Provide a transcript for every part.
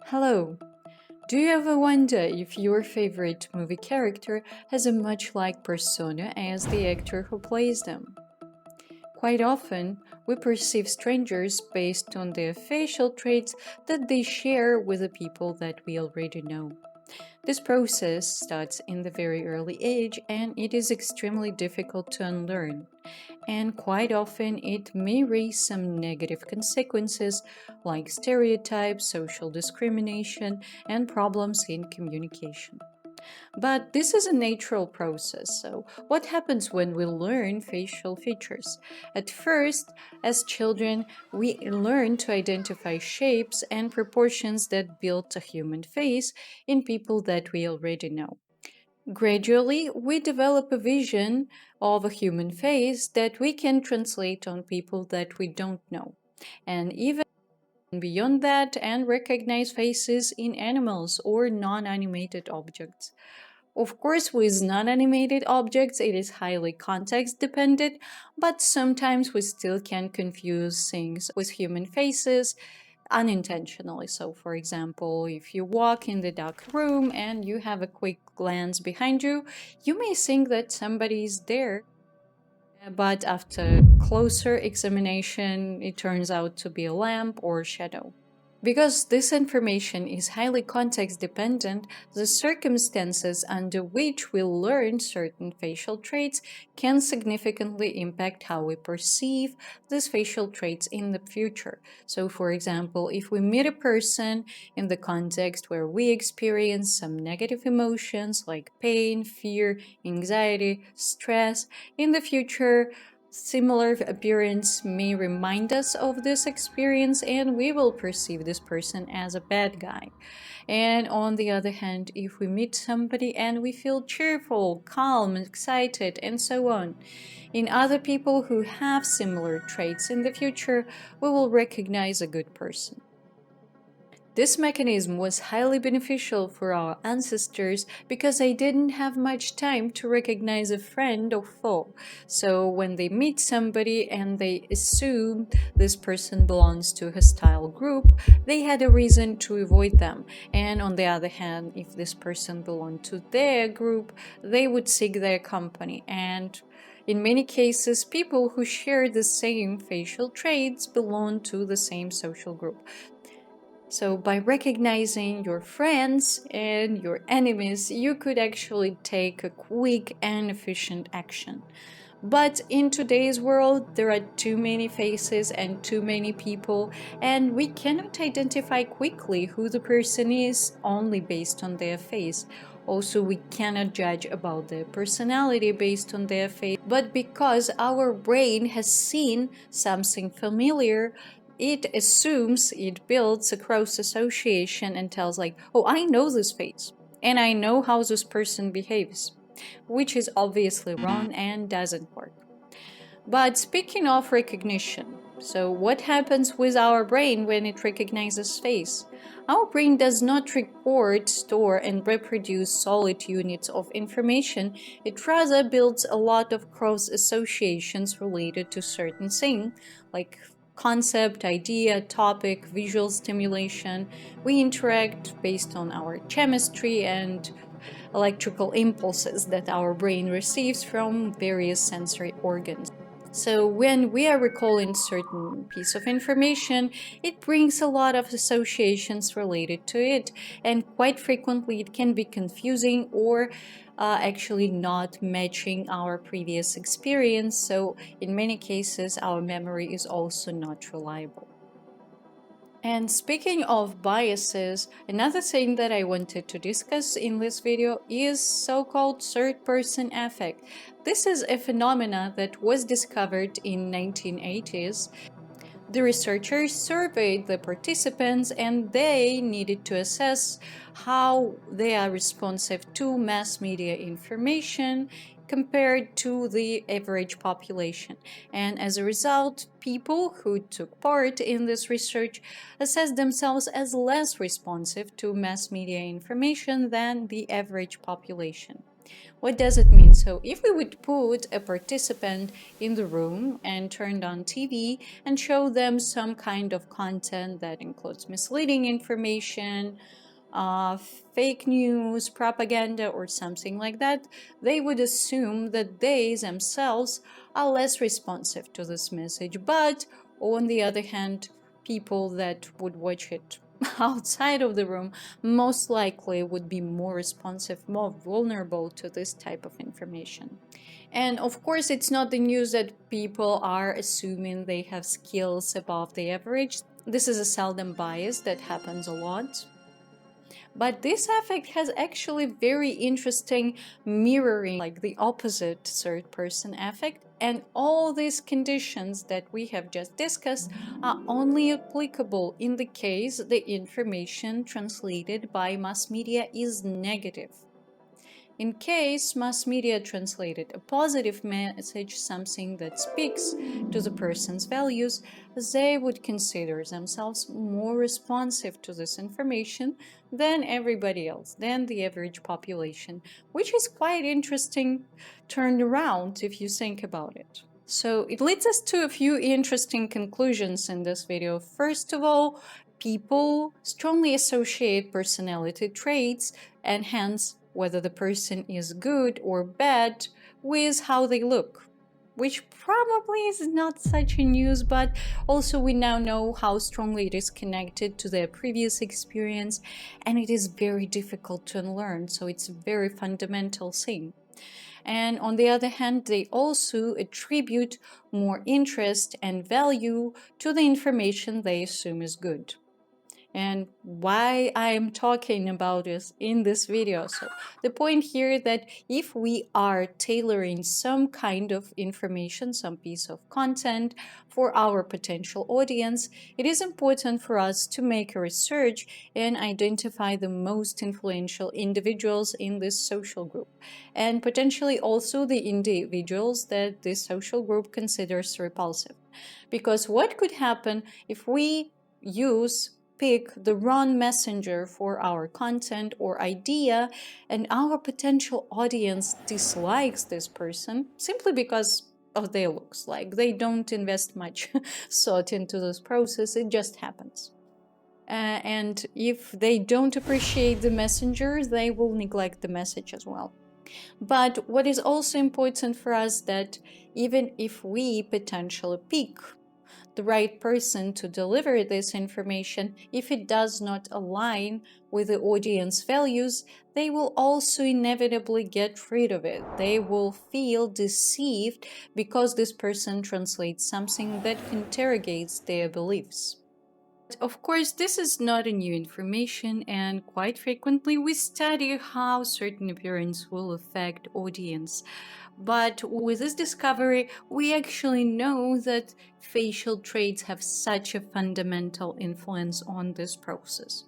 Hello! Do you ever wonder if your favorite movie character has a much like persona as the actor who plays them? Quite often, we perceive strangers based on their facial traits that they share with the people that we already know. This process starts in the very early age and it is extremely difficult to unlearn. And quite often, it may raise some negative consequences like stereotypes, social discrimination, and problems in communication. But this is a natural process. So, what happens when we learn facial features? At first, as children, we learn to identify shapes and proportions that build a human face in people that we already know. Gradually, we develop a vision of a human face that we can translate on people that we don't know. And even beyond that, and recognize faces in animals or non animated objects. Of course, with non animated objects, it is highly context dependent, but sometimes we still can confuse things with human faces unintentionally. So, for example, if you walk in the dark room and you have a quick glance behind you, you may think that somebody is there. But after closer examination, it turns out to be a lamp or shadow. Because this information is highly context dependent, the circumstances under which we learn certain facial traits can significantly impact how we perceive these facial traits in the future. So, for example, if we meet a person in the context where we experience some negative emotions like pain, fear, anxiety, stress, in the future, similar appearance may remind us of this experience and we will perceive this person as a bad guy. And on the other hand, if we meet somebody and we feel cheerful, calm, excited, and so on, in other people who have similar traits in the future, we will recognize a good person. This mechanism was highly beneficial for our ancestors because they didn't have much time to recognize a friend or foe. So when they meet somebody and they assume this person belongs to a hostile group, they had a reason to avoid them. And on the other hand, if this person belonged to their group, they would seek their company. And in many cases, people who share the same facial traits belong to the same social group. So, by recognizing your friends and your enemies, you could actually take a quick and efficient action. But in today's world, there are too many faces and too many people, and we cannot identify quickly who the person is only based on their face. Also, we cannot judge about their personality based on their face, but because our brain has seen something familiar, it assumes, it builds a cross association and tells like, oh, I know this face and I know how this person behaves, which is obviously wrong and doesn't work. But speaking of recognition, so what happens with our brain when it recognizes face? Our brain does not record, store, and reproduce solid units of information. It rather builds a lot of cross associations related to certain things, like concept, idea, topic, visual stimulation. We interact based on our chemistry and electrical impulses that our brain receives from various sensory organs. So when we are recalling certain piece of information, it brings a lot of associations related to it, and quite frequently it can be confusing or actually not matching our previous experience. So in many cases, our memory is also not reliable. And speaking of biases, another thing that I wanted to discuss in this video is so-called third-person affect. This is a phenomena that was discovered in 1980s. The researchers surveyed the participants and they needed to assess how they are responsive to mass media information compared to the average population. And as a result, people who took part in this research assessed themselves as less responsive to mass media information than the average population. What does it mean? So if we would put a participant in the room and turned on TV and show them some kind of content that includes misleading information, uh, fake news, propaganda, or something like that, they would assume that they themselves are less responsive to this message. But on the other hand, people that would watch it outside of the room most likely would be more responsive, more vulnerable to this type of information. And of course, it's not the news that people are assuming they have skills above the average. This is a seldom bias that happens a lot. But this effect has actually very interesting mirroring, like the opposite third person effect. And all these conditions that we have just discussed are only applicable in the case the information translated by mass media is negative. In case mass media translated a positive message, something that speaks to the person's values, they would consider themselves more responsive to this information than everybody else, than the average population, which is quite interesting turned around if you think about it. So it leads us to a few interesting conclusions in this video. First of all, people strongly associate personality traits and hence whether the person is good or bad with how they look, which probably is not such a news, but also we now know how strongly it is connected to their previous experience, and it is very difficult to unlearn, so it's a very fundamental thing. And on the other hand, they also attribute more interest and value to the information they assume is good. And why I'm talking about this in this video. So the point here that if we are tailoring some kind of information, some piece of content for our potential audience, it is important for us to make a research and identify the most influential individuals in this social group, and potentially also the individuals that this social group considers repulsive. Because what could happen if we pick the wrong messenger for our content or idea, and our potential audience dislikes this person simply because of their looks, like they don't invest much thought into this process, it just happens. And if they don't appreciate the messenger, they will neglect the message as well. But what is also important for us that even if we potentially pick the right person to deliver this information, if it does not align with the audience values, they will also inevitably get rid of it. They will feel deceived because this person translates something that interrogates their beliefs. Of course, this is not a new information, and quite frequently we study how certain appearance will affect audience. But with this discovery, we actually know that facial traits have such a fundamental influence on this process.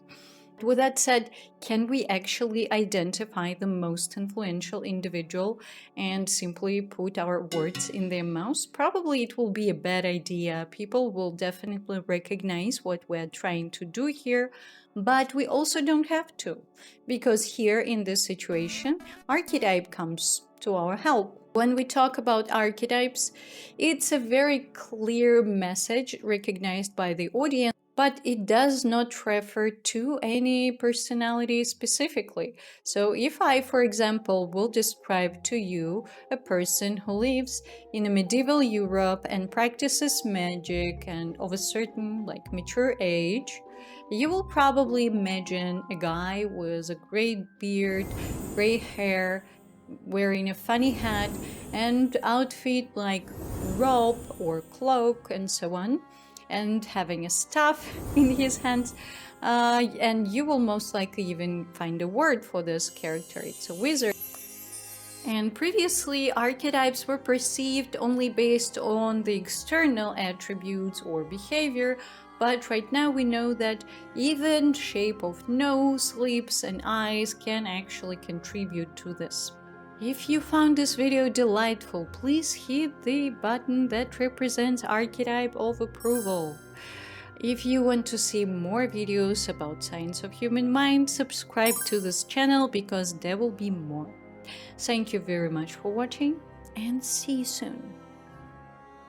With that said, can we actually identify the most influential individual and simply put our words in their mouths? Probably it will be a bad idea. People will definitely recognize what we're trying to do here, but we also don't have to, because here in this situation, archetype comes to our help. When we talk about archetypes, it's a very clear message recognized by the audience, but it does not refer to any personality specifically. So if I, for example, will describe to you a person who lives in a medieval Europe and practices magic and of a certain mature age, you will probably imagine a guy with a gray beard, gray hair, wearing a funny hat and outfit like robe or cloak and so on, and having a staff in his hands, and you will most likely even find a word for this character. It's a wizard. And previously, archetypes were perceived only based on the external attributes or behavior, but right now we know that even shape of nose, lips, and eyes can actually contribute to this. If you found this video delightful, please hit the button that represents archetype of approval. If you want to see more videos about science of human mind, subscribe to this channel because there will be more. Thank you very much for watching and see you soon.